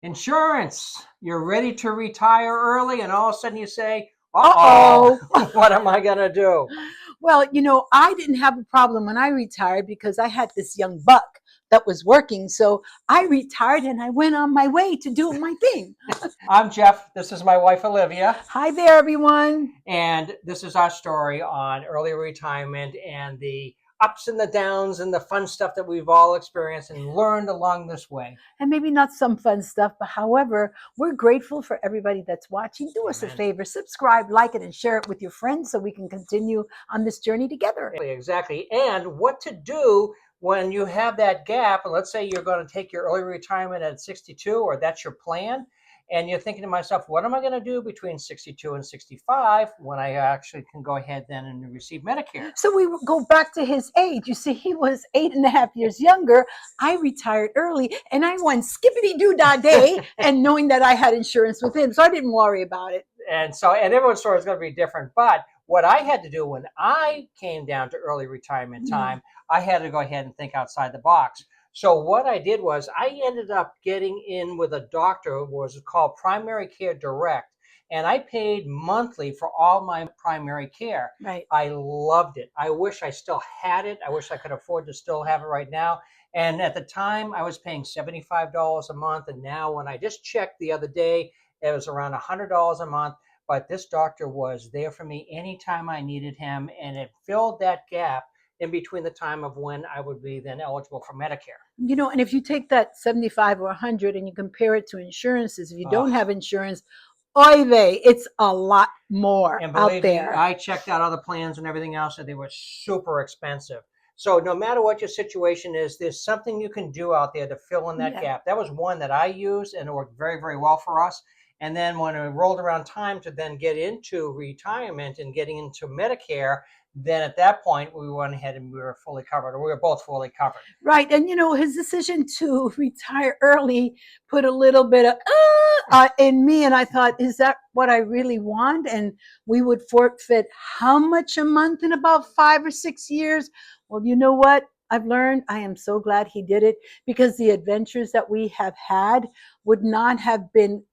Insurance. You're ready to retire early, and all of a sudden you say, Uh-oh. what am I going to do? Well, I didn't have a problem when I retired because I had this young buck that was working. So I retired and I went on my way to do my thing. I'm Jeff. This is my wife, Olivia. Hi there, everyone. And this is our story on early retirement and the ups and the downs and the fun stuff that we've all experienced and learned along this way. And maybe not some fun stuff, but however, we're grateful for everybody that's watching. Do us a favor, subscribe, like it, and share it with your friends so we can continue on this journey together. Exactly. And what to do when you have that gap, and let's say you're going to take your early retirement at 62, or that's your plan, and you're thinking to myself, what am I going to do between 62 and 65 when I actually can go ahead then and receive Medicare? So we go back to his age. You see, he was 8.5 years younger. I retired early, and I went skippity-doo-dah day, and knowing that I had insurance with him, so I didn't worry about it. And everyone's story is going to be different. But what I had to do when I came down to early retirement time, I had to go ahead and think outside the box. So what I did was I ended up getting in with a doctor who was called Primary Care Direct. And I paid monthly for all my primary care. Right. I loved it. I wish I still had it. I wish I could afford to still have it right now. And at the time, I was paying $75 a month. And now when I just checked the other day, it was around $100 a month. But this doctor was there for me anytime I needed him. And it filled that gap in between the time of when I would be then eligible for Medicare. And if you take that 75 or 100 and you compare it to insurances, if you don't have insurance, oy vey, it's a lot more and out there. Me, I checked out other plans and everything else, and they were super expensive. So no matter what your situation is, there's something you can do out there to fill in that gap. That was one that I used, and it worked very, very well for us. And then when it rolled around time to then get into retirement and getting into Medicare, then at that point, we went ahead and we were fully covered, or we were both fully covered. Right. And, his decision to retire early put a little bit of in me. And I thought, is that what I really want? And we would forfeit how much a month in about 5 or 6 years? Well, you know what? I've learned. I am so glad he did it, because the adventures that we have had would not have been,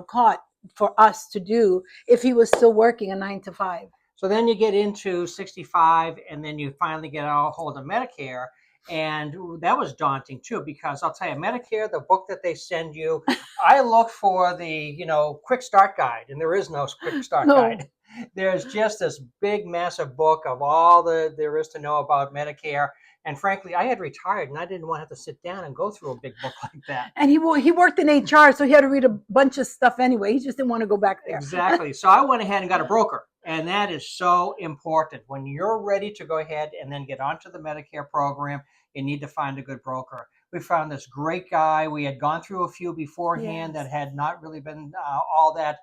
caught for us to do if he was still working a 9 to 5. So then you get into 65, and then you finally get a hold of Medicare. And that was daunting too, because I'll tell you, Medicare, the book that they send you, I look for the, quick start guide, and there is no quick start guide. There's just this big, massive book of all there is to know about Medicare. And frankly, I had retired, and I didn't want to have to sit down and go through a big book like that. And he worked in HR, so he had to read a bunch of stuff anyway. He just didn't want to go back there. Exactly. So I went ahead and got a broker. And that is so important. When you're ready to go ahead and then get onto the Medicare program, you need to find a good broker. We found this great guy. We had gone through a few beforehand that had not really been all that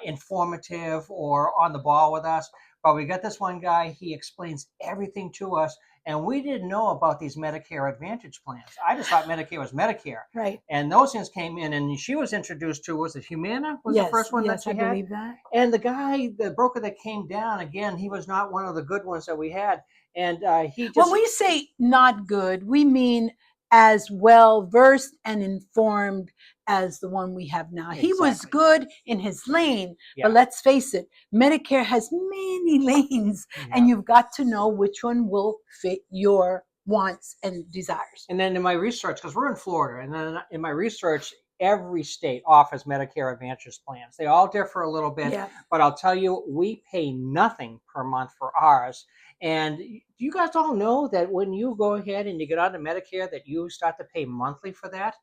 informative or on the ball with us. But we got this one guy. He explains everything to us. And we didn't know about these Medicare Advantage plans. I just thought Medicare was Medicare. Right. And those things came in, and she was introduced to, was it Humana? Was the first one that she had? Yes, I believe that. And the broker that came down, again, he was not one of the good ones that we had. And he just... When we say not good, we mean as well versed and informed as the one we have now. Exactly. He was good in his lane, but let's face it, Medicare has many lanes, and you've got to know which one will fit your wants and desires. And then in my research, because we're in Florida, and then in my research, every state offers Medicare Advantage plans. They all differ a little bit, but I'll tell you, we pay nothing per month for ours. And you guys all know that when you go ahead and you get onto Medicare, that you start to pay monthly for that.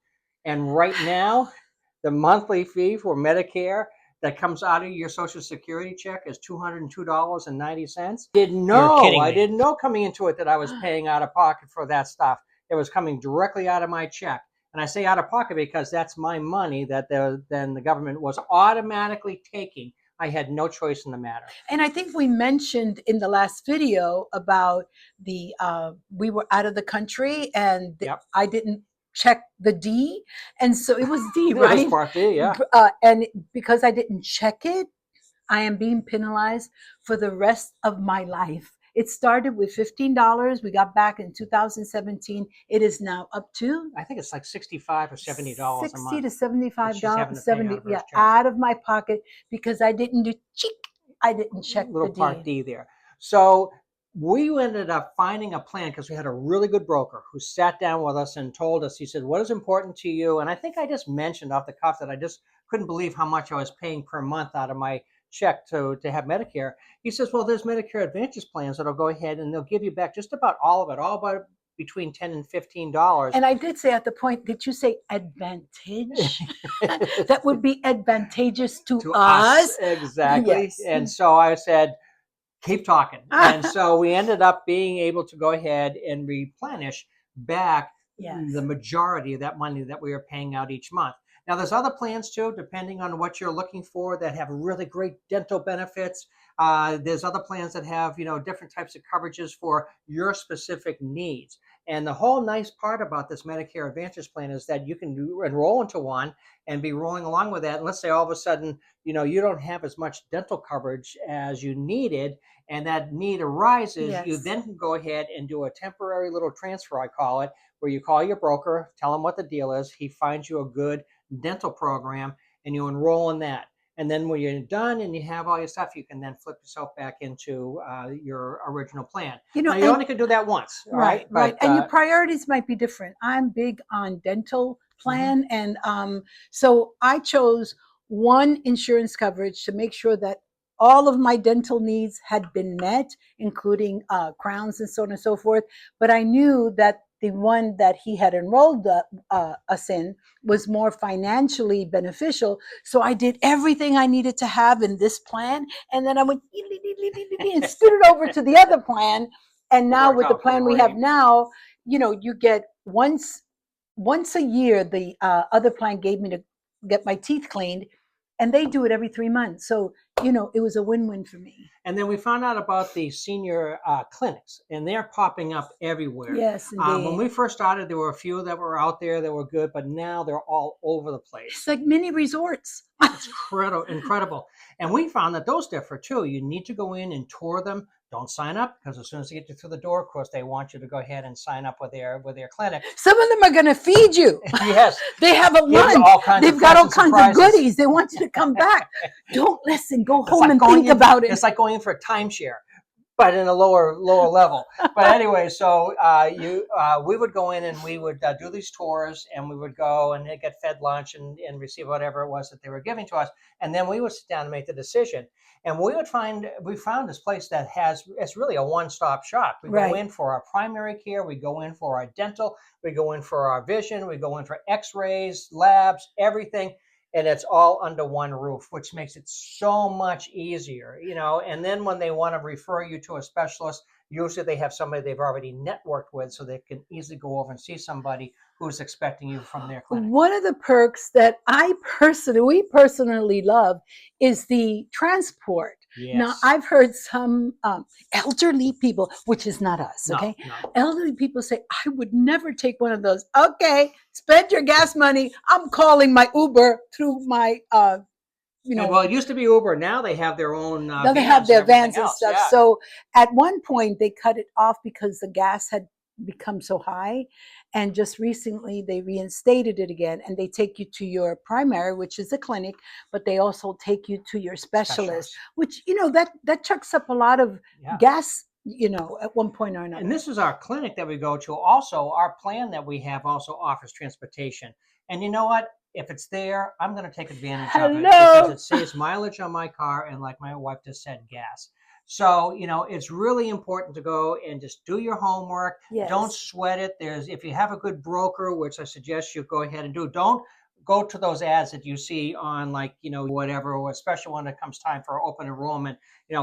And right now, the monthly fee for Medicare that comes out of your Social Security check is $202.90. I didn't know coming into it that I was paying out of pocket for that stuff. It was coming directly out of my check. And I say out of pocket because that's my money that then the government was automatically taking. I had no choice in the matter. And I think we mentioned in the last video about we were out of the country, and I didn't check the D. And so it was D, right? It was Part D, yeah. And because I didn't check it, I am being penalized for the rest of my life It started with $15. We got back in 2017. It is now up to I think it's like $65 or $70 a 60 month to that she's having $75, to pay out 70, of her yeah, check. out of my pocket because I didn't do cheek. I didn't check Little the Part D. D there. So we ended up finding a plan because we had a really good broker who sat down with us and told us, he said, what is important to you? And I think I just mentioned off the cuff that I just couldn't believe how much I was paying per month out of my check to have Medicare. He says, well, there's Medicare Advantage plans that'll go ahead and they'll give you back just about all of it, all about between $10 and $15. And I did say at the point, did you say advantage? That would be advantageous to to us. us. Exactly. Yes. And so I said, keep talking. And so we ended up being able to go ahead and replenish back Yes. the majority of that money that we were paying out each month. Now, there's other plans too, depending on what you're looking for, that have really great dental benefits. There's other plans that have, different types of coverages for your specific needs. And the whole nice part about this Medicare Advantage plan is that you can enroll into one and be rolling along with that. And let's say all of a sudden, you don't have as much dental coverage as you needed, and that need arises, Yes. you then can go ahead and do a temporary little transfer, I call it, where you call your broker, tell him what the deal is. He finds you a good dental program and you enroll in that. And then when you're done and you have all your stuff, you can then flip yourself back into your original plan. Now, you only can do that once. All right. Right. But, And your priorities might be different. I'm big on dental plan. And so I chose one insurance coverage to make sure that all of my dental needs had been met, including crowns and so on and so forth. But I knew that the one that he had enrolled us in was more financially beneficial. So I did everything I needed to have in this plan. And then I went and scooted over to the other plan. And now with the plan we have now, you get once a year, the other plan gave me to get my teeth cleaned, and they do it every 3 months. So, it was a win-win for me. And then we found out about the senior clinics, and they're popping up everywhere. Yes, indeed. When we first started, there were a few that were out there that were good, but now they're all over the place. It's like mini resorts. It's incredible. And we found that those differ too. You need to go in and tour them. Don't sign up, because as soon as they get you through the door, of course, they want you to go ahead and sign up with their clinic. Some of them are going to feed you. Yes. They have a lunch. They've got all kinds of goodies. They want you to come back. Don't listen. Go home and think about it. It's like going in for a timeshare, but in a lower level. But anyway, so we would go in and we would do these tours, and we would go and get fed lunch and receive whatever it was that they were giving to us, and then we would sit down and make the decision. And we found this place that it's really a one-stop shop. We go in for our primary care, we go in for our dental, we go in for our vision, we go in for X-rays, labs, everything. And it's all under one roof, which makes it so much easier, and then when they want to refer you to a specialist, usually they have somebody they've already networked with, so they can easily go over and see somebody who's expecting you from their clinic. One of the perks that we personally love is the transport. Yes. Now, I've heard some elderly people, which is not us, okay? No. Elderly people say, I would never take one of those. Okay, spend your gas money. I'm calling my Uber through my, well, it used to be Uber. Now they have their own now they have their vans and stuff. Yeah. So at one point, they cut it off because the gas had become so high, and just recently they reinstated it again, and they take you to your primary, which is a clinic, but they also take you to your specialist. Which that chucks up a lot of gas, at one point or another. And this is our clinic that we go to. Also, our plan that we have also offers transportation. And you know what? If it's there, I'm going to take advantage of it, because it saves mileage on my car, and like my wife just said, gas. So, it's really important to go and just do your homework. Yes. Don't sweat it. If you have a good broker, which I suggest you go ahead and do, don't go to those ads that you see on whatever, especially when it comes time for open enrollment,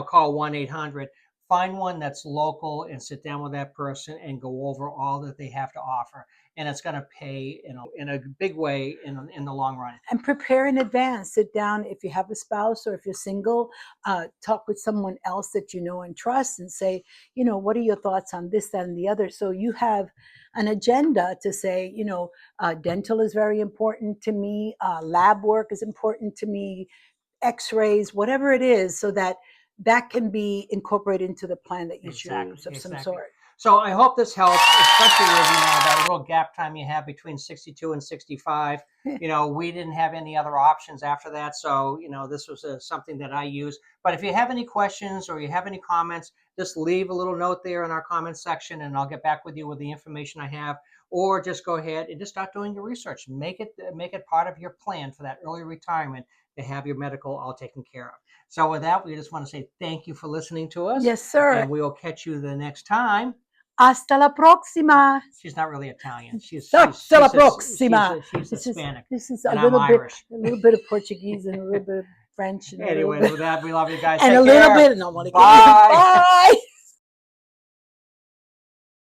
call 1-800. Find one that's local and sit down with that person and go over all that they have to offer. And it's going to pay in a big way in the long run. And prepare in advance. Sit down if you have a spouse or if you're single. Talk with someone else that you know and trust, and say, what are your thoughts on this, that, and the other? So you have an agenda to say, dental is very important to me. Lab work is important to me. X-rays, whatever it is, so that that can be incorporated into the plan that you Exactly, choose of some exactly. sort. So I hope this helps, especially with that little gap time you have between 62 and 65. We didn't have any other options after that, so this was something that I use. But if you have any questions or you have any comments, just leave a little note there in our comments section, and I'll get back with you with the information I have. Or just go ahead and just start doing your research. Make it part of your plan for that early retirement to have your medical all taken care of. So with that, we just want to say thank you for listening to us. Yes, sir. And we will catch you the next time. Hasta la próxima. She's not really Italian. Hasta la próxima. She's Hispanic. This is and a I'm little Irish. bit of Portuguese and a little bit of French and Anyway, with that, we love you guys. and Take a little care. bit. No, Bye. bye.